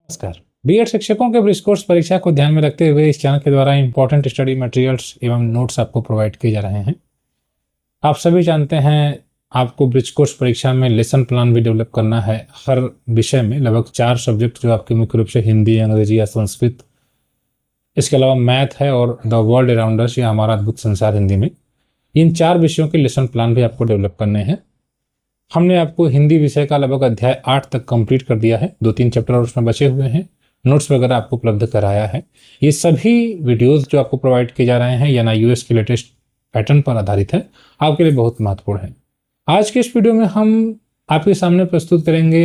नमस्कार। बीएड शिक्षकों के ब्रिज कोर्स परीक्षा को ध्यान में रखते हुए इस चैनल के द्वारा इंपॉर्टेंट स्टडी मटेरियल्स एवं नोट्स आपको प्रोवाइड किए जा रहे हैं। आप सभी जानते हैं आपको ब्रिज कोर्स परीक्षा में लेसन प्लान भी डेवलप करना है। हर विषय में लगभग 4 सब्जेक्ट जो आपके मुख्य रूप से हिंदी, अंग्रेजी या संस्कृत, इसके अलावा मैथ है और द वर्ल्ड अराउंड अस या हमारा अद्भुत संसार हिंदी में, इन 4 विषयों के लेसन प्लान भी आपको डेवलप करने हैं। हमने आपको हिंदी विषय का लगभग अध्याय 8 तक कंप्लीट कर दिया है। 2-3 चैप्टर और उसमें बचे हुए हैं। नोट्स वगैरह आपको उपलब्ध कराया है। ये सभी वीडियोस जो आपको प्रोवाइड किए जा रहे हैं या यूएस के लेटेस्ट पैटर्न पर आधारित है, आपके लिए बहुत महत्वपूर्ण है। आज के इस वीडियो में हम आपके सामने प्रस्तुत करेंगे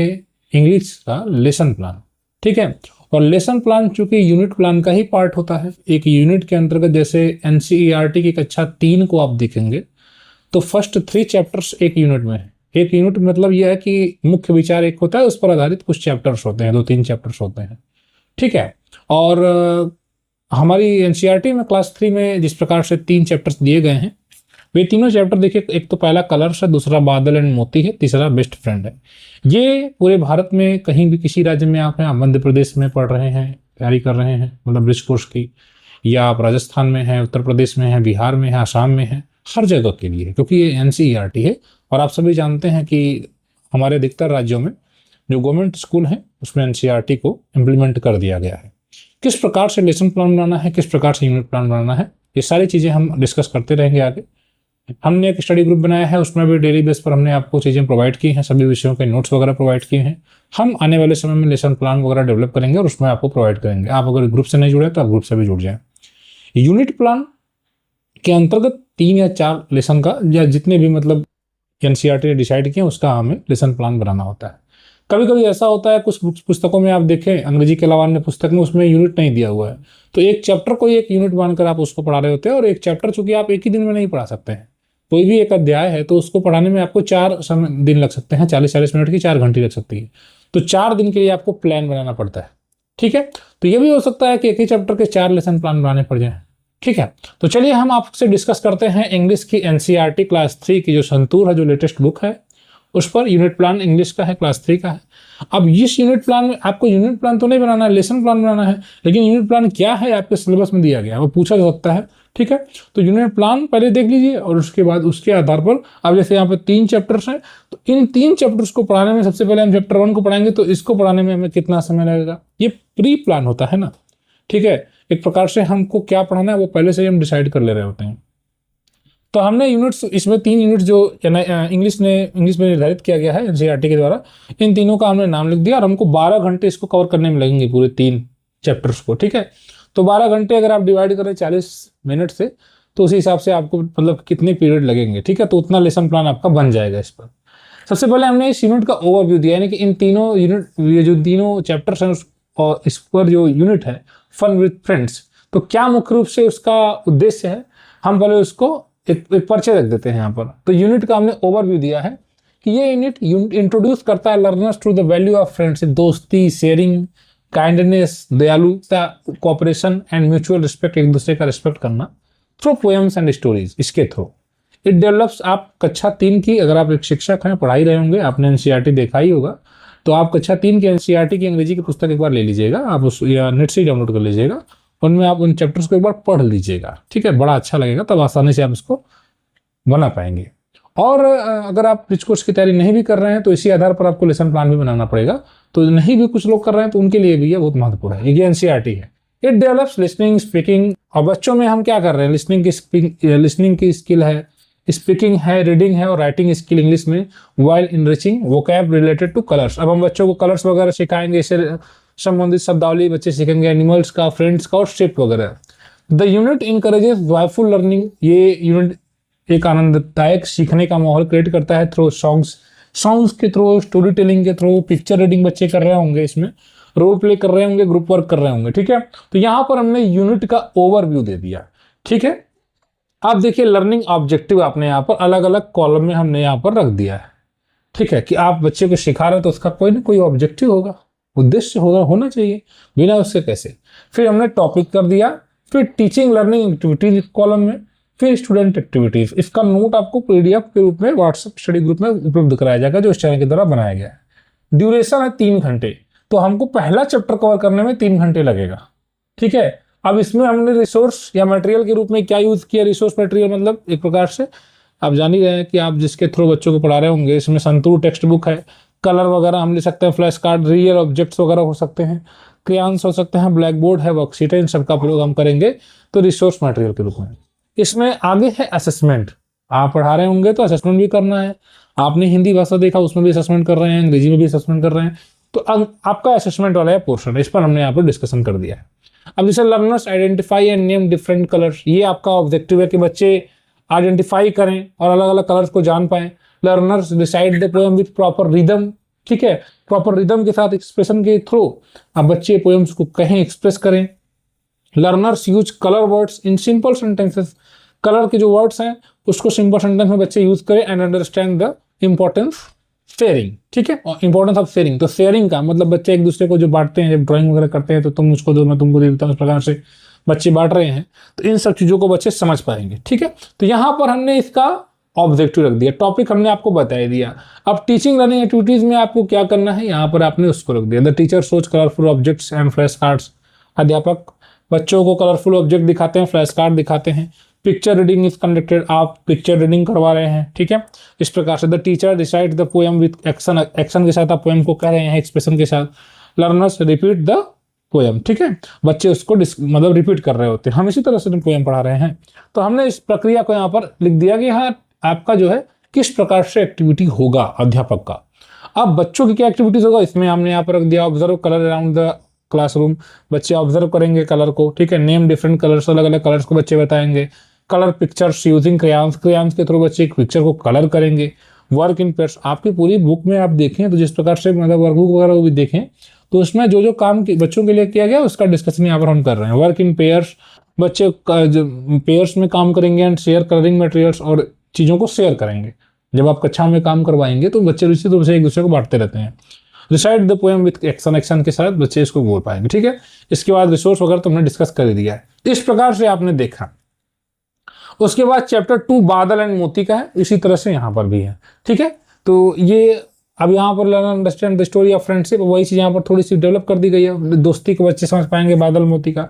इंग्लिश का लेसन प्लान। ठीक है, और लेसन प्लान चूंकि यूनिट प्लान का ही पार्ट होता है, एक यूनिट के अंतर्गत जैसे एनसीईआरटी की कक्षा 3 को आप देखेंगे तो फर्स्ट 3 चैप्टर्स एक यूनिट में है। एक यूनिट मतलब यह है कि मुख्य विचार एक होता है, उस पर आधारित कुछ चैप्टर्स होते हैं, 2-3 चैप्टर्स होते हैं। ठीक है, और हमारी एनसीईआरटी में क्लास 3 में जिस प्रकार से 3 चैप्टर्स दिए गए हैं, वे तीनों चैप्टर देखिए, एक तो पहला कलर्स है, दूसरा बादल एंड मोती है, तीसरा बेस्ट फ्रेंड है। ये पूरे भारत में कहीं भी किसी राज्य में आप हैं, मध्य प्रदेश में पढ़ रहे हैं, तैयारी कर रहे हैं मतलब ब्रिज कोर्स की, या आप राजस्थान में हैं, उत्तर प्रदेश में हैं, बिहार में हैं, आसाम में हैं, हर जगह के लिए, क्योंकि ये एनसीईआरटी है। और आप सभी जानते हैं कि हमारे अधिकतर राज्यों में जो गवर्नमेंट स्कूल हैं उसमें एनसीईआरटी को इम्प्लीमेंट कर दिया गया है। किस प्रकार से लेसन प्लान बनाना है, किस प्रकार से यूनिट प्लान बनाना है, ये सारी चीज़ें हम डिस्कस करते रहेंगे आगे। हमने एक स्टडी ग्रुप बनाया है, उसमें भी डेली बेस पर हमने आपको चीज़ें प्रोवाइड की हैं, सभी विषयों के नोट्स वगैरह प्रोवाइड किए हैं। हम आने वाले समय में लेसन प्लान वगैरह डेवलप करेंगे और उसमें आपको प्रोवाइड करेंगे। आप अगर ग्रुप से नहीं जुड़े तो आप ग्रुप से भी जुड़ जाएं। यूनिट प्लान के अंतर्गत 3 या 4 लेसन का या जितने भी मतलब एनसीईआरटी ने डिसाइड किया उसका हमें लेसन प्लान बनाना होता है। कभी कभी ऐसा होता है कुछ पुस्तकों में आप देखें, अंग्रेजी के अलावा अन्य पुस्तक में उसमें यूनिट नहीं दिया हुआ है, तो एक चैप्टर को एक यूनिट मानकर आप उसको पढ़ा रहे होते हैं। और एक चैप्टर चूंकि आप एक ही दिन में नहीं पढ़ा सकते हैं, कोई भी एक अध्याय है तो उसको पढ़ाने में आपको 4 दिन लग सकते हैं, 40-40 मिनट की 4 घंटे लग सकती है। तो 4 दिन के लिए आपको प्लान बनाना पड़ता है। ठीक है, तो ये भी हो सकता है कि एक ही चैप्टर के 4 लेसन प्लान बनाने पड़ जाए। ठीक है, तो चलिए हम आपसे डिस्कस करते हैं इंग्लिश की एनसीईआरटी क्लास 3 की जो संतूर है, जो लेटेस्ट बुक है, उस पर यूनिट प्लान इंग्लिश का है, क्लास 3 का है। अब इस यूनिट प्लान में आपको यूनिट प्लान तो नहीं बनाना है, लेसन प्लान बनाना है, लेकिन यूनिट प्लान क्या है आपके सिलेबस में दिया गया है, वो पूछा जा सकता है। ठीक है, तो यूनिट प्लान पहले देख लीजिए और उसके बाद उसके आधार पर अब जैसे यहाँ पे 3 चैप्टर्स हैं, तो इन 3 चैप्टर्स को पढ़ाने में सबसे पहले हम चैप्टर 1 को पढ़ाएंगे, तो इसको पढ़ाने में हमें कितना समय लगेगा, ये प्री प्लान होता है ना। ठीक है, एक प्रकार से हमको क्या पढ़ाना है वो पहले से ही हम डिसाइड कर ले रहे होते हैं। तो हमने यूनिट्स, इसमें 3 यूनिट्स जो इंग्लिश में निर्धारित किया गया है एनसीईआरटी के द्वारा, इन तीनों का हमने नाम लिख दिया और हमको 12 घंटे इसको कवर करने में लगेंगे, पूरे 3 चैप्टर्स को। ठीक है, तो 12 घंटे अगर आप डिवाइड करें 40 मिनट से, तो उसी हिसाब से आपको मतलब कितने पीरियड लगेंगे। ठीक है, तो उतना लेसन प्लान आपका बन जाएगा इस पर। सबसे पहले हमने इस यूनिट का ओवरव्यू दिया, यानी कि इन तीनों यूनिट, ये जो तीनों चैप्टर्स हैं और इस पर जो यूनिट है फन विद फ्रेंड्स, तो क्या मुख्य रूप से उसका उद्देश्य है, हम पहले उसको एक परिचय रख देते हैं यहाँ पर। तो यूनिट का हमने ओवरव्यू दिया है कि ये यूनिट इंट्रोड्यूस करता है learners to the value of friendship, दोस्ती, शेयरिंग, काइंडनेस, दयालुता, कोऑपरेशन एंड म्यूचुअल रिस्पेक्ट, एक दूसरे का रिस्पेक्ट करना, थ्रू पोएम्स एंड स्टोरीज, इसके थ्रू इट डेवलप्स। आप कक्षा 3 की, अगर आप एक शिक्षक हैं, पढ़ाई रहे होंगे, आपने एनसीईआरटी देखा ही होगा, तो आप कक्षा 3 की एनसीईआरटी की अंग्रेजी की पुस्तक एक बार ले लीजिएगा, आप उस या नेट से ही डाउनलोड कर लीजिएगा, उनमें आप उन चैप्टर्स को एक बार पढ़ लीजिएगा। ठीक है, बड़ा अच्छा लगेगा, तब आसानी से आप इसको बना पाएंगे। और अगर आप ब्रिज कोर्स की तैयारी नहीं भी कर रहे हैं तो इसी आधार पर आपको लेसन प्लान भी बनाना पड़ेगा। तो नहीं भी कुछ लोग कर रहे हैं तो उनके लिए भी ये बहुत महत्वपूर्ण है। ये एनसीईआरटी है, इट डेवलप्स लिसनिंग, स्पीकिंग। और बच्चों में हम क्या कर रहे हैं, लिसनिंग की स्किल है, स्पीकिंग है, रीडिंग है और राइटिंग स्किल इंग्लिश में, while enriching vocab related to colours. अब हम बच्चों को कलर्स वगैरह सिखाएंगे, इससे संबंधित शब्दावली बच्चे सीखेंगे, एनिमल्स का, फ्रेंड्स का और शेप वगैरह। The unit encourages joyful learning, ये यूनिट एक आनंददायक सीखने का माहौल क्रिएट करता है थ्रू सॉन्ग्स के थ्रू, स्टोरी टेलिंग के थ्रू, पिक्चर रीडिंग बच्चे कर रहे होंगे, इसमें रोल प्ले कर रहे होंगे, ग्रुप वर्क कर रहे होंगे। ठीक है, तो यहाँ पर हमने यूनिट का ओवरव्यू दे दिया। ठीक है, आप देखिए लर्निंग ऑब्जेक्टिव आपने यहाँ पर अलग अलग कॉलम में हमने यहाँ पर रख दिया है। ठीक है, कि आप बच्चे को सिखा रहे हैं तो उसका कोई ना कोई ऑब्जेक्टिव होगा, उद्देश्य होना चाहिए, बिना उसके कैसे। फिर हमने टॉपिक कर दिया, फिर टीचिंग लर्निंग एक्टिविटीज कॉलम में, फिर स्टूडेंट एक्टिविटीज। इसका नोट आपको पीडीएफ के रूप में व्हाट्सएप स्टडी ग्रुप में उपलब्ध कराया जाएगा, जो इस चैनल के द्वारा बनाया गया है। ड्यूरेशन है 3 घंटे। तो हमको पहला चैप्टर कवर करने में 3 घंटे लगेगा। ठीक है, अब इसमें हमने रिसोर्स या मटेरियल के रूप में क्या यूज किया? रिसोर्स मटेरियल मतलब एक प्रकार से आप जान ही रहे हैं कि आप जिसके थ्रू बच्चों को पढ़ा रहे होंगे, इसमें संतूर टेक्स्ट बुक है, कलर वगैरह हम ले सकते हैं, फ्लैश कार्ड, रियल ऑब्जेक्ट्स वगैरह हो सकते हैं, क्रेयॉन्स हो सकते हैं, ब्लैक बोर्ड है, वर्कशीट है, इन सबका प्रयोग हम करेंगे तो रिसोर्स मटेरियल के रूप में। इसमें आगे है असेसमेंट। आप पढ़ा रहे होंगे तो असेसमेंट भी करना है। आपने हिंदी भाषा देखा, उसमें भी असेसमेंट कर रहे हैं, अंग्रेजी में भी असेसमेंट कर रहे हैं, तो अब आपका असेसमेंट वाला है पोर्शन, इस पर हमने यहाँ पर डिस्कशन कर दिया है। अब जैसे learners identify and name different colours, ये आपका ऑब्जेक्टिव है कि बच्चे आइडेंटिफाई करें और अलग अलग कलर्स को जान पाए। Learners decide the poem with proper rhythm, ठीक है, प्रॉपर रिदम के साथ एक्सप्रेशन के थ्रू अब बच्चे पोएम्स को कहें, एक्सप्रेस करें। Learners use colour words in simple sentences, colour के जो वर्ड्स हैं उसको सिंपल सेंटेंस में बच्चे यूज करें and understand the importance sharing. ठीक है, इंपॉर्टेंस ऑफ शेयरिंग, तो शेयरिंग का मतलब बच्चे एक दूसरे को जो बांटते हैं, जब ड्राइंग वगैरह करते हैं तो तुम मुझको दो मैं तुमको देता हूँ, इस प्रकार से बच्चे बांट रहे हैं, तो इन सब चीजों को बच्चे समझ पाएंगे। ठीक है, तो यहाँ पर हमने इसका ऑब्जेक्टिव रख दिया, टॉपिक हमने आपको बता दिया। अब टीचिंग लर्निंग एक्टिविटीज में आपको क्या करना है, यहाँ पर आपने उसको रख दिया, the teacher shows colourful objects and flash cards. अध्यापक बच्चों को कलरफुल ऑब्जेक्ट दिखाते हैं, फ्लैश कार्ड दिखाते हैं। पिक्चर रीडिंग इज कंडक्टेड, आप पिक्चर रीडिंग करवा रहे हैं। ठीक है, इस प्रकार से the teacher decide the poem with action, action के साथ आप पोएम को कह रहे हैं, एक्सप्रेशन के साथ। लर्नर्स रिपीट द पोएम, ठीक है, बच्चे उसको मतलब रिपीट कर रहे होते हैं, हम इसी तरह से पोएम पढ़ा रहे हैं। तो हमने इस प्रक्रिया को यहाँ पर लिख दिया कि हाँ आपका जो है किस प्रकार से एक्टिविटी होगा अध्यापक का। अब बच्चों की क्या एक्टिविटीज होगा, इसमें हमने यहाँ पर रख दिया, observe colour around the classroom, बच्चे ऑब्जर्व करेंगे कलर को। ठीक है, नेम डिफरेंट कलर्स, अलग अलग कलर्स को बच्चे बताएंगे। Colour pictures using crayons, crayons के थ्रू बच्चे एक पिक्चर को कलर करेंगे। वर्क इन पेयर्स, आपकी पूरी बुक में आप देखें तो जिस प्रकार से मतलब वर्कबुक वगैरह वो भी देखें तो उसमें जो जो काम बच्चों के लिए किया गया उसका डिस्कशन यहाँ पर हम कर रहे हैं। वर्क इन पेयर्स, बच्चे पेयर्स में काम करेंगे एंड शेयर कलरिंग मटेरियल्स, और चीज़ों को शेयर करेंगे। जब आप कक्षा में काम करवाएंगे तो बच्चे निश्चित रूप से एक दूसरे को बांटते रहते हैं। Recite the poem with action, action के साथ बच्चे इसको बोल पाएंगे। ठीक है, इसके बाद रिसोर्स वगैरह तो हमने डिस्कस कर दिया है। इस प्रकार से आपने देखा। उसके बाद चैप्टर 2 बादल एंड मोती का है, इसी तरह से यहाँ पर भी है। ठीक है, तो ये अब यहाँ पर learn understand the story of friendship, वही चीज यहाँ पर थोड़ी सी डेवलप कर दी गई है। दोस्ती को बच्चे समझ पाएंगे बादल मोती का,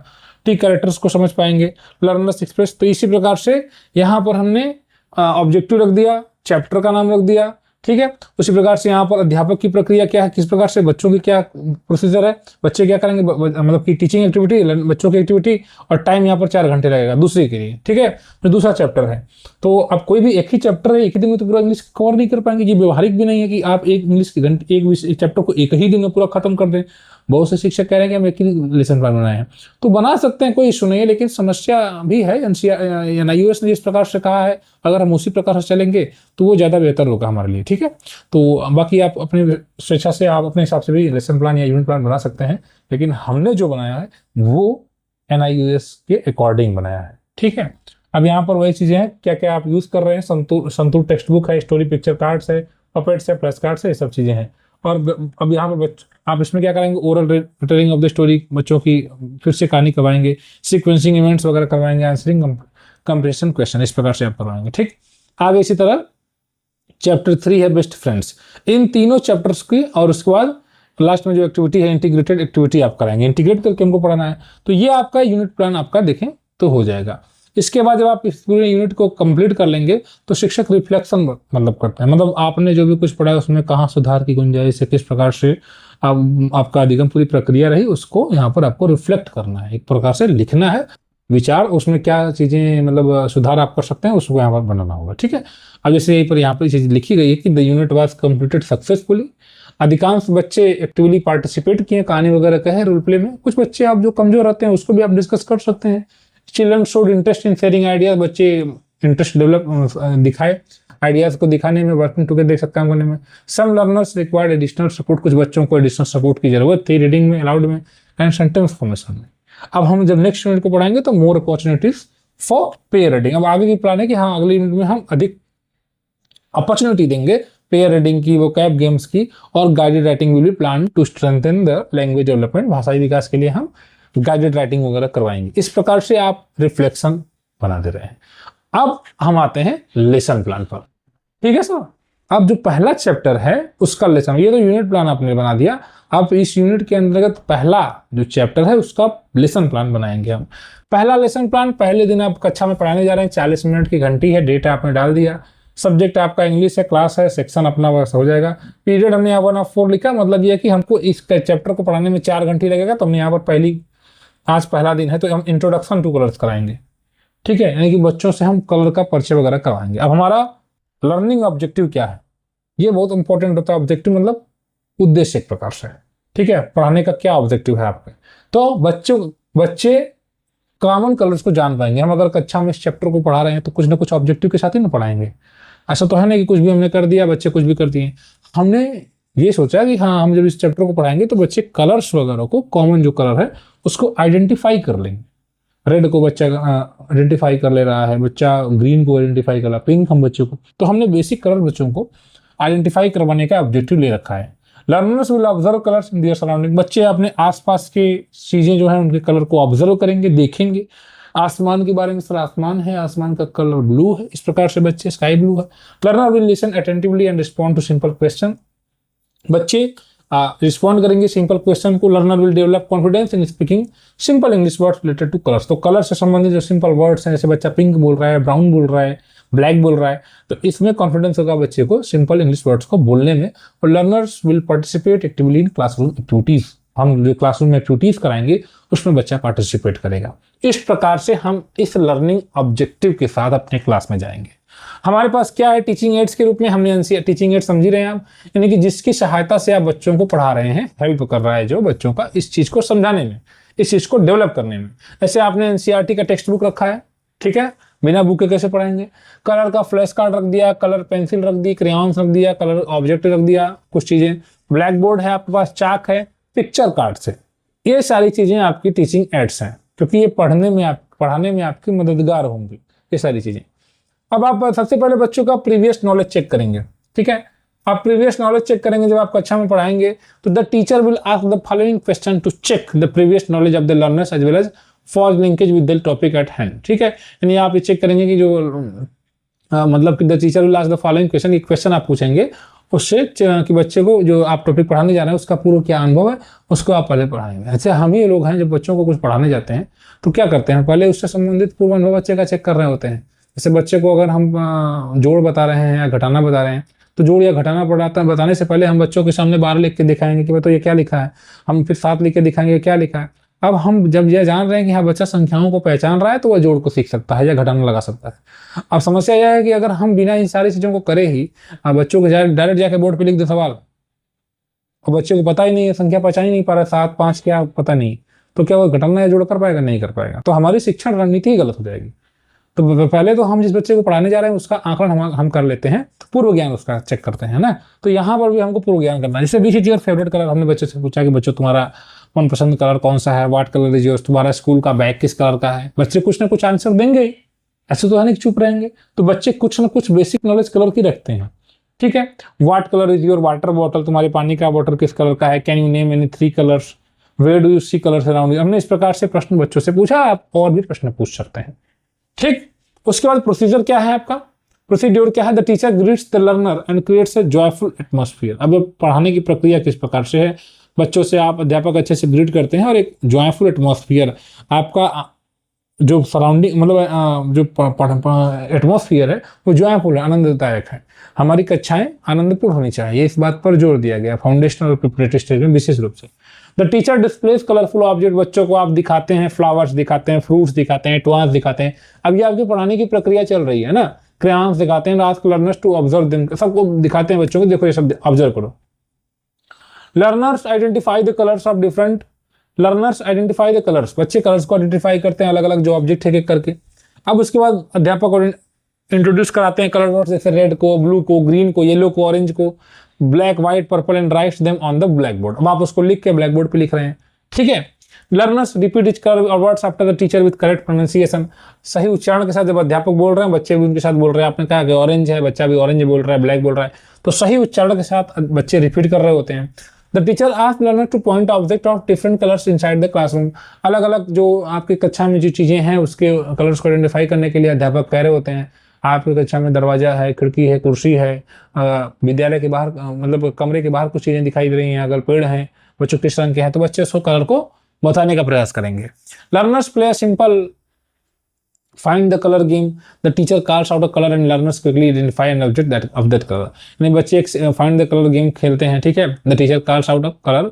ठीक, कैरेक्टर्स को समझ पाएंगे, लर्नर्स एक्सप्रेस। तो इसी प्रकार से यहाँ पर हमने ऑब्जेक्टिव रख दिया, चैप्टर का नाम रख दिया। ठीक है, उसी प्रकार से यहाँ पर अध्यापक की प्रक्रिया क्या है, किस प्रकार से बच्चों की क्या प्रोसीजर है, बच्चे क्या करेंगे, मतलब कि टीचिंग एक्टिविटी, बच्चों की एक्टिविटी, और टाइम यहाँ पर 4 घंटे लगेगा दूसरे के लिए। ठीक है, तो दूसरा चैप्टर है। तो अब कोई भी एक ही चैप्टर है, एक ही दिन में तो पूरा इंग्लिश कवर नहीं कर पाएंगे। ये व्यवहारिक भी नहीं है कि आप एक इंग्लिश के घंटे एक चैप्टर को एक ही दिन में पूरा खत्म कर दें। बहुत से शिक्षक कह रहे हैं कि हम एक ही लेसन प्लान बनाए हैं, तो बना सकते हैं, कोई इशू नहीं है, लेकिन समस्या भी है। NIOS ने जिस प्रकार से कहा है, अगर हम उसी प्रकार से चलेंगे तो वो ज़्यादा बेहतर होगा हमारे लिए। ठीक है, तो बाकी आप अपनी स्वेच्छा से आप अपने हिसाब से भी लेसन प्लान या यूनिट प्लान बना सकते हैं, लेकिन हमने जो बनाया है वो NIOS के अकॉर्डिंग बनाया है। ठीक है, अब यहाँ पर वही चीज़ें हैं, क्या क्या आप यूज़ कर रहे हैं। संतूर टेक्स्ट बुक है, स्टोरी पिक्चर कार्ड्स है, पपेट्स है, फ्लैश कार्ड्स है, ये सब चीज़ें हैं। और अब यहाँ पर आप इसमें क्या करेंगे, oral telling of the story, बच्चों की फिर से कहानी करवाएंगे, सीक्वेंसिंग इवेंट्स वगैरह करवाएंगे, आंसरिंग कंप्रेशन क्वेश्चन, इस प्रकार से आप करवाएंगे। ठीक, आगे इसी तरह चैप्टर 3 है बेस्ट फ्रेंड्स। इन तीनों चैप्टर्स की, और उसके बाद लास्ट में जो एक्टिविटी है इंटीग्रेटेड एक्टिविटी आप कराएंगे, इंटीग्रेट करके हमको पढ़ाना है। तो ये आपका यूनिट प्लान आपका देखें तो हो जाएगा। इसके बाद जब आप इस पूरे यूनिट को कंप्लीट कर लेंगे तो शिक्षक रिफ्लेक्शन मतलब करते हैं, मतलब आपने जो भी कुछ पढ़ा है उसमें कहाँ सुधार की गुंजाइश है, किस प्रकार से आपका अधिगम पूरी प्रक्रिया रही, उसको यहाँ पर आपको रिफ्लेक्ट करना है, एक प्रकार से लिखना है विचार, उसमें क्या चीज़ें मतलब सुधार आप कर सकते हैं उसको यहाँ पर बनाना होगा। ठीक है, अब जैसे यहाँ पर चीज़ लिखी गई है कि the unit was completed successfully. अधिकांश बच्चे एक्टिवली पार्टिसिपेट किए, कहानी वगैरह कहे, रोल प्ले में। कुछ बच्चे आप जो कमजोर रहते हैं उसको भी आप डिस्कस कर सकते हैं। Children showed interest in sharing ideas, बच्चे इंटरेस्ट डेवलप दिखाए आइडियाज को दिखाने में, वर्किंग टुगेदर देख सकते हैं करने में। सम लर्नर्स रिक्वायर्ड एडिशनल सपोर्ट, कुछ बच्चों को एडिशनल सपोर्ट की जरूरत थी रीडिंग में, अलाउड में एंड सेंटेंस फॉर्मेशन में। अब हम जब नेक्स्ट यूनिट को पढ़ाएंगे तो more opportunities for pair reading. अब आगे की प्लान है कि हाँ अगले यूनिट में हम अधिक अपॉर्चुनिटी देंगे पेयर रीडिंग की, वोकैब गेम्स की, और guided writing will be plan to strengthen the language development. भाषाई विकास के लिए हम गाइडेड राइटिंग वगैरह करवाएंगे। इस प्रकार से आप रिफ्लेक्शन बना दे रहे हैं। अब हम आते हैं लेसन प्लान पर। ठीक है सर, अब जो पहला चैप्टर है उसका लेसन, ये तो यूनिट प्लान आपने बना दिया, अब इस यूनिट के अंतर्गत पहला जो चैप्टर है उसका लेसन प्लान बनाएंगे हम। पहला लेसन प्लान, पहले दिन आप कक्षा में पढ़ाने जा रहे हैं, 40 मिनट की घंटी है, डेट आपने डाल दिया, सब्जेक्ट आपका इंग्लिश है, क्लास है, सेक्शन अपना वैसा हो जाएगा। पीरियड हमने यहाँ 1/4 लिखा, मतलब ये कि हमको इस चैप्टर को पढ़ाने में 4 घंटे लगेगा, तो हमने यहाँ पर आज पहला दिन है तो हम इंट्रोडक्शन टू कलर्स कराएंगे, ठीक है, यानी कि बच्चों से हम कलर का परिचय वगैरह करवाएंगे। अब हमारा लर्निंग ऑब्जेक्टिव क्या है, ये बहुत इंपॉर्टेंट होता है। ऑब्जेक्टिव मतलब उद्देश्य एक प्रकार से, ठीक है, पढ़ाने का क्या ऑब्जेक्टिव है आपके। तो बच्चे कॉमन कलर्स को जान पाएंगे। हम अगर कक्षा में इस चैप्टर को पढ़ा रहे हैं तो कुछ ना कुछ ऑब्जेक्टिव के साथ ही ना पढ़ाएंगे। ऐसा तो है नहीं कि कुछ भी हमने कर दिया, बच्चे कुछ भी कर दिए। हमने ये सोचा कि हाँ, हम जब इस चैप्टर को पढ़ाएंगे तो बच्चे कलर्स वगैरह को, कॉमन जो कलर है उसको आइडेंटिफाई कर लेंगे। रेड को बच्चा आइडेंटिफाई कर ले रहा है, बच्चा ग्रीन को आइडेंटिफाई कर रहा है, पिंक हम बच्चों को, तो हमने बेसिक कलर बच्चों को आइडेंटिफाई करवाने का ऑब्जेक्टिव ले रखा है। Learners will observe colours in their surrounding, बच्चे अपने आसपास के चीजें जो है उनके कलर को ऑब्जर्व करेंगे, देखेंगे। आसमान के बारे में, सर आसमान है, आसमान का कलर ब्लू है, इस प्रकार से बच्चे स्काई ब्लू है। Learner will listen attentively and respond to simple question, बच्चे रिस्पॉन्ड करेंगे सिंपल क्वेश्चन को। Learner will develop confidence in speaking simple English words related to colours, तो कलर से संबंधित जो सिंपल वर्ड्स हैं, जैसे बच्चा पिंक बोल रहा है, ब्राउन बोल रहा है, ब्लैक बोल रहा है, तो इसमें कॉन्फिडेंस होगा बच्चे को सिंपल इंग्लिश वर्ड्स को बोलने में। और learners will participate actively in classroom activities, हम जो क्लासरूम में एक्टिविटीज कराएंगे उसमें बच्चा पार्टिसिपेट करेगा। इस प्रकार से हम इस लर्निंग ऑब्जेक्टिव के साथ अपने क्लास में जाएंगे। हमारे पास क्या है, टीचिंग एड्स के रूप में हमने एनसीईआरटी टीचिंग एड समझ रहे हैं आप, यानी कि जिसकी सहायता से आप बच्चों को पढ़ा रहे हैं, हेल्प कर रहा है जो बच्चों का इस चीज को समझाने में, इस चीज को डेवलप करने में। जैसे आपने एनसीईआरटी का टेक्स्ट बुक रखा है, ठीक है, बिना बुक के कैसे पढ़ाएंगे। कलर का फ्लैश कार्ड रख दिया, कलर पेंसिल रख दी, क्रेयॉन्स रख दिया, कलर ऑब्जेक्ट रख दिया, कुछ चीजें, ब्लैक बोर्ड है आपके पास, चाक है, पिक्चर कार्ड से, ये सारी चीजें आपकी टीचिंग एड्स हैं, क्योंकि ये पढ़ाने में आपकी मददगार होंगी ये सारी चीजें। अब आप सबसे पहले बच्चों का प्रीवियस नॉलेज चेक करेंगे, ठीक है। आप प्रीवियस नॉलेज चेक करेंगे जब आप कक्षा में पढ़ाएंगे, तो the teacher will ask the following question to check the previous knowledge of the learners as well as for linkage with the topic at hand, ठीक है। यानी आप ये चेक करेंगे कि जो मतलब कि the teacher will ask the following question, एक क्वेश्चन आप पूछेंगे उससे कि बच्चे को जो आप टॉपिक पढ़ाने जा रहे हैं उसका पूर्व क्या अनुभव है, उसको आप पहले पढ़ाएंगे। ऐसे हम ही लोग हैं जब बच्चों को कुछ पढ़ाने जाते हैं तो क्या करते हैं, पहले उससे संबंधित पूर्व अनुभव बच्चे का चेक कर रहे होते हैं। जैसे बच्चे को अगर हम जोड़ बता रहे हैं या घटाना बता रहे हैं, तो जोड़ या घटाना बताने से पहले हम बच्चों के सामने 12 लिख के दिखाएंगे कि तो ये क्या लिखा है, हम फिर 7 लिख के दिखाएंगे क्या लिखा है। अब हम जब यह जान रहे हैं कि हाँ बच्चा संख्याओं को पहचान रहा है, तो वह जोड़ को सीख सकता है या घटाना लगा सकता है। अब समस्या यह है कि अगर हम बिना इन सारी चीज़ों को करे ही बच्चों को डायरेक्ट जाके बोर्ड पे लिख दे सवाल, और बच्चे को पता ही नहीं है, संख्या पहचान ही नहीं पा रहा, 7 5 क्या पता नहीं, तो क्या वो घटाना या जोड़ कर पाएगा, नहीं कर पाएगा। तो हमारी शिक्षण रणनीति ही गलत हो जाएगी। तो पहले तो हम जिस बच्चे को पढ़ाने जा रहे हैं उसका आकलन हम कर लेते हैं, तो पूर्व ज्ञान उसका चेक करते हैं ना। तो यहाँ पर भी हमको पूर्व ज्ञान करना है। जैसे which is your favourite colour, हमने बच्चे से पूछा कि बच्चों तुम्हारा मनपसंद कलर कौन सा है, व्हाट कलर इज योर्स, तुम्हारा स्कूल का बैग किस कलर का है। बच्चे कुछ ना कुछ आंसर देंगे ही, ऐसे तो है नहीं चुप रहेंगे। तो बच्चे कुछ ना कुछ बेसिक नॉलेज कलर की रखते हैं, ठीक है। What colour is your water bottle, तुम्हारे पानी का बॉटल किस कलर का है। Can you name any 3 colours, where do you see colours around. हमने इस प्रकार से प्रश्न बच्चों से पूछा, आप और भी प्रश्न पूछ सकते हैं, ठीक। उसके बाद प्रोसीजर क्या है आपका, प्रोसीड्योर क्या है, the teacher greets the learner and creates a joyful atmosphere. अब पढ़ाने की प्रक्रिया किस प्रकार से है, बच्चों से आप अध्यापक अच्छे से ग्रीट करते हैं और एक जॉयफुल एटमॉस्फेयर, आपका जो सराउंडिंग मतलब जो एटमॉस्फेयर है वो जॉयफुल है, आनंददायक है। हमारी कक्षाएं आनंदपूर्ण होनी चाहिए, इस बात पर जोर दिया गया फाउंडेशनल और प्रिपरेटरी स्टेज में विशेष रूप से। The teacher displace colourful object, बच्चों को आप दिखाते हैं, फ्लावर्स दिखाते हैं, फ्रूट्स दिखाते हैं, टॉयज दिखाते हैं। अब ये आपकी पढ़ाने की प्रक्रिया चल रही है ना, क्रेयॉन्स दिखाते हैं, ask learners to observe them, सबको दिखाते हैं बच्चों को, देखो ये सब ऑब्जर्व करो। Learners identify the colours of different, learners identify the colours, बच्चे कलर्स को आइडेंटिफाई करते हैं अलग अलग जो ऑब्जेक्ट है एक करके। अब उसके बाद अध्यापक और इंट्रोड्यूस कराते हैं कलर वर्ड्स, जैसे रेड को, ब्लू को, ग्रीन को, येलो को, ऑरेंज को, black, white, purple and rights them on the black board. अब आप उसको लिख के ब्लैक बोर्ड पे लिख रहे हैं, ठीक है। Learners repeat etch colour words after the teacher with correct pronunciation, सही उच्चारण के साथ जब अध्यापक बोल रहे हैं बच्चे भी उनके साथ बोल रहे हैं। आपने कहा कि ऑरेंज है, बच्चा भी ऑरेंज बोल रहा है, ब्लैक बोल रहा है, तो सही उच्चारण के साथ बच्चे रिपीट कर रहे होते हैं। The teacher ask learner two point object of different colours inside the classroom, अलग अलग जो आपकी कक्षा में जो चीजें हैं उसके कलर्स को आइडेंटिफाई करने के लिए अध्यापक कह रहे होते हैं। आपकी कक्षा में दरवाजा है, खिड़की है, कुर्सी है, विद्यालय के बाहर मतलब कमरे के बाहर कुछ चीजें दिखाई दे रही हैं, अगर पेड़ हैं, बच्चों किस रंग के हैं, तो बच्चे उसको कलर को बताने का प्रयास करेंगे। Learners play simple find the color game, the teacher calls out a color and learners quickly identify an object that of that color। यानी बच्चे एक find the color game खेलते हैं, ठीक है। the teacher calls out a color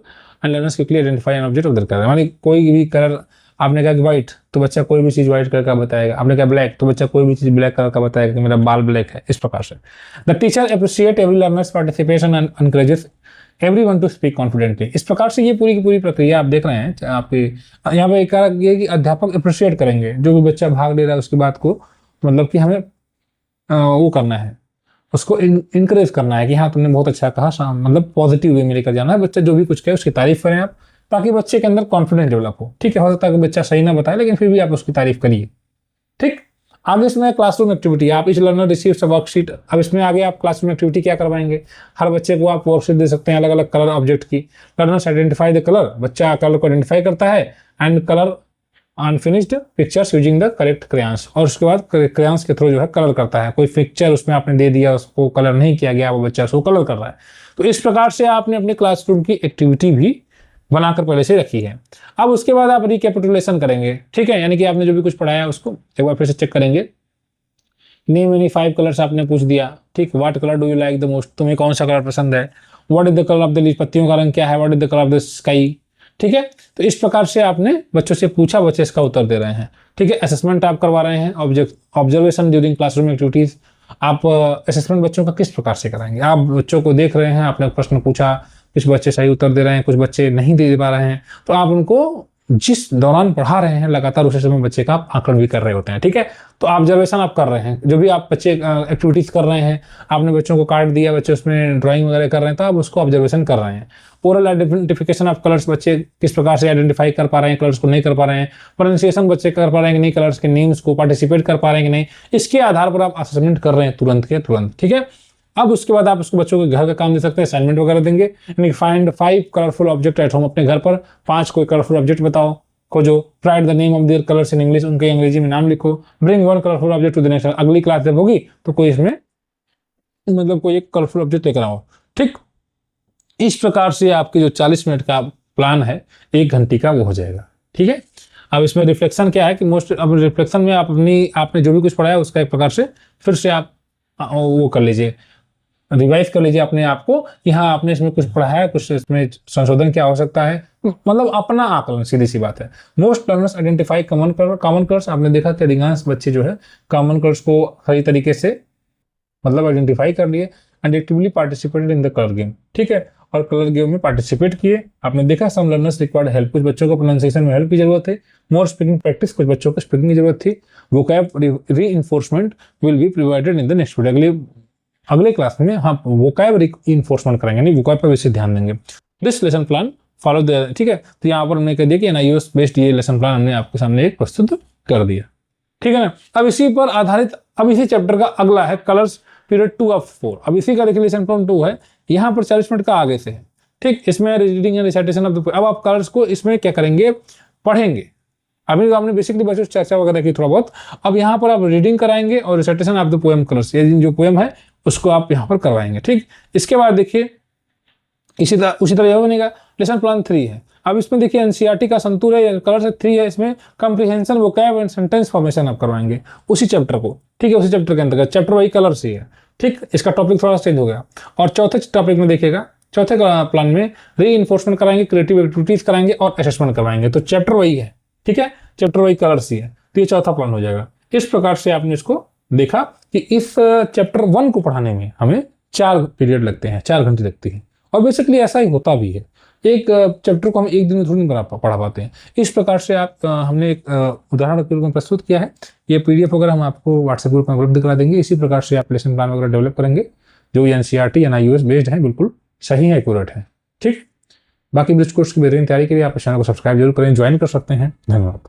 and learners quickly identify an object of that color। यानी कोई भी कलर, आपने कहा कि व्हाइट, तो बच्चा कोई भी चीज व्हाइट कलर का बताएगा। आपने कहा ब्लैक, तो बच्चा कोई भी चीज ब्लैक कलर का बताएगा कि मेरा बाल ब्लैक है। इस प्रकार से the teacher appreciate every learners participation and encourages everyone to speak confidently. इस प्रकार से ये पूरी की पूरी प्रक्रिया आप देख रहे हैं। आपके यहाँ पे एक कारक ये कि अध्यापक अप्रिशिएट करेंगे जो भी बच्चा भाग ले रहा है उसकी बात को, मतलब कि हमें वो करना है, उसको इनकरेज करना है कि हाँ तुमने बहुत अच्छा कहा, मतलब पॉजिटिव वे में लेकर जाना है। बच्चा जो भी कुछ कहे उसकी तारीफ करें आप, ताकि बच्चे के अंदर कॉन्फिडेंस डेवलप हो। ठीक है, हो सकता है कि बच्चा सही ना बताए लेकिन फिर भी आप उसकी तारीफ करिए। ठीक, आगे इसमें क्लासरूम एक्टिविटी, आप इस लर्नर रिसीव्स अ वर्कशीट। अब इसमें आगे आप क्लासरूम एक्टिविटी क्या करवाएंगे, हर बच्चे को आप वर्कशीट दे सकते हैं अलग अलग कलर ऑब्जेक्ट की। लर्नर्स आइडेंटिफाई द कलर, बच्चा कलर को आइडेंटिफाई करता है, and colour unfinished pictures using the correct crayons, और उसके बाद क्रेयंस के थ्रू जो है कलर करता है। कोई पिक्चर उसमें आपने दे दिया, उसको कलर नहीं किया गया, वो बच्चा उसको कलर कर रहा है। तो इस प्रकार से आपने अपने क्लासरूम की एक्टिविटी भी बनाकर पहले से रखी है। अब उसके बाद आप रिकैपिटुलेशन करेंगे। ठीक है, यानी कि आपने जो भी कुछ पढ़ाया उसको एक बार फिर से चेक करेंगे। नेम एनी 5 कलर्स आपने पूछ दिया। ठीक, what colour do you like the most, तुम्हें कौन सा कलर पसंद है। What is the colour of the leaf, पत्तियों का रंग क्या है। What is the colour of the sky. ठीक है, तो इस प्रकार से आपने बच्चों से पूछा, बच्चे इसका उत्तर दे रहे हैं। ठीक है, असेसमेंट आप करवा रहे हैं, ऑब्जर्वेशन ड्यूरिंग क्लासरूम एक्टिविटीज। आप असेसमेंट बच्चों का किस प्रकार से कराएंगे, आप बच्चों को देख रहे हैं, आपने प्रश्न पूछा, कुछ बच्चे सही उत्तर दे रहे हैं, कुछ बच्चे नहीं दे पा रहे हैं, तो आप उनको जिस दौरान पढ़ा रहे हैं लगातार उसी समय बच्चे का आप आकलन भी कर रहे होते हैं। ठीक है, तो ऑब्जर्वेशन आप कर रहे हैं, जो भी आप बच्चे एक्टिविटीज कर रहे हैं, आपने बच्चों को कार्ड दिया, बच्चे उसमें ड्राइंग वगैरह कर रहे हैं, तो आप उसको ऑब्जर्वेशन कर रहे हैं। ओरल आइडेंटिफिकेशन ऑफ कलर्स, बच्चे किस प्रकार से आइडेंटिफाई कर पा रहे हैं, कलर्स को नहीं कर पा रहे हैं। प्रोनाउंसिएशन बच्चे कर पा रहे हैं कि नहीं, कलर्स के नेम्स को पार्टिसिपेट कर पा रहे हैं कि नहीं, इसके आधार पर आप असेसमेंट कर रहे हैं तुरंत के तुरंत। ठीक है, अब उसके बाद आप उसको बच्चों के घर का काम दे सकते हैं, असाइनमेंट वगैरह देंगे। यानी find 5 colourful object at home, अपने घर पर 5 कोई कलरफुल ऑब्जेक्ट बताओ, खोजो। Write the name of their colours in English, उनके अंग्रेजी में नाम लिखो। Bring 1 colourful object to the next, अगली क्लास जब होगी तो कोई इसमें मतलब कोई एक कलरफुल ऑब्जेक्ट लेकर आओ। ठीक, इस प्रकार से आपके जो 40 मिनट का प्लान है 1 घंटे का वो हो जाएगा। ठीक है, अब इसमें रिफ्लेक्शन क्या है कि अब रिफ्लेक्शन में आप आपने जो भी कुछ पढ़ाया उसका एक प्रकार से फिर से आप वो कर लीजिए, रिवाइज कर लीजिए अपने आप को कि हाँ आपने इसमें कुछ पढ़ा है, कुछ इसमें संशोधन क्या हो सकता है, मतलब अपना आकलन, सीधी सी बात है। Most learners identify common colours, आपने देखा कि अधिकांश बच्चे जो है कॉमन कलर्स को सही तरीके से मतलब आइडेंटिफाई कर लिए। And actively participated in the colour game. ठीक है, और कलर गेम में पार्टिसिपेट किए। आपने देखा सम लर्नर्स रिक्वायर्ड हेल्प, कुछ बच्चों को प्रोनाउंसिएशन में हेल्प की जरूरत है। मोर स्पीकिंग प्रैक्टिस, कुछ बच्चों को स्पीकिंग की जरूरत थी। Vocab reinforcement will be provided in the next video, अगले क्लास में हम वोकैब रीइंफोर्समेंट करेंगे, नहीं वोकैब पर विशेष ध्यान देंगे। This lesson plan follow the, ठीक है, तो यहाँ पर हमने कह दिया कि एनआईओएस बेस्ड ये लेसन प्लान हमने आपके सामने एक प्रस्तुत कर दिया। ठीक है ना, अब इसी पर आधारित अब इसी चैप्टर का अगला है कलर्स पीरियड 2 ऑफ 4। अब इसी का देखिए लेसन प्लान 2 है, यहाँ पर 40 मिनट का आगे से है। ठीक, इसमें reading and recitation of the, अब आप कलर्स को इसमें क्या करेंगे, पढ़ेंगे। अभी तो आपने बेसिकली बच्चों से चर्चा वगैरह की थोड़ा बहुत, अब यहाँ पर आप रीडिंग कराएंगे और recitation of the poem colours, ये जो पोएम है उसको आप यहाँ पर करवाएंगे। ठीक, इसके बाद देखिए उसी तरह यह बनेगा। लेसन प्लान 3 है, अब इसमें देखिए एनसीईआरटी का संतूर है, कलर से 3 है, इसमें comprehension vocab and sentence formation आप करवाएंगे उसी चैप्टर को। ठीक है, उसी चैप्टर के अंतर्गत, चैप्टर वही कलर से है। ठीक, इसका टॉपिक थोड़ा चेंज हो गया। और चौथे टॉपिक में देखिएगा, चौथे प्लान में री-इन्फोर्समेंट कराएंगे, क्रिएटिव एक्टिविटीज कराएंगे और असेसमेंट करवाएंगे। तो चैप्टर वही है। ठीक है, चैप्टर वही कलर से है, तो ये चौथा प्लान हो जाएगा। इस प्रकार से आपने इसको देखा कि इस चैप्टर 1 को पढ़ाने में हमें 4 पीरियड लगते हैं, 4 घंटे लगती है। और बेसिकली ऐसा ही होता भी है, एक चैप्टर को हम एक दिन में थोड़ी नहीं पढ़ा पाते हैं। इस प्रकार से आप हमने एक उदाहरण के रूप में प्रस्तुत किया है। ये पीडीएफ वगैरह हम आपको व्हाट्सएप ग्रुप में उपलब्ध करा देंगे। इसी प्रकार से आप लेसन प्लान वगैरह डेवलप करेंगे जो एनसीईआरटी एनआईओएस बेस्ड है, बिल्कुल सही है, एक्यूरेट है। ठीक, बाकी ब्रिज कोर्स की बेहतरीन तैयारी के लिए आप चैनल को सब्सक्राइब जरूर करें, ज्वाइन कर सकते हैं। धन्यवाद।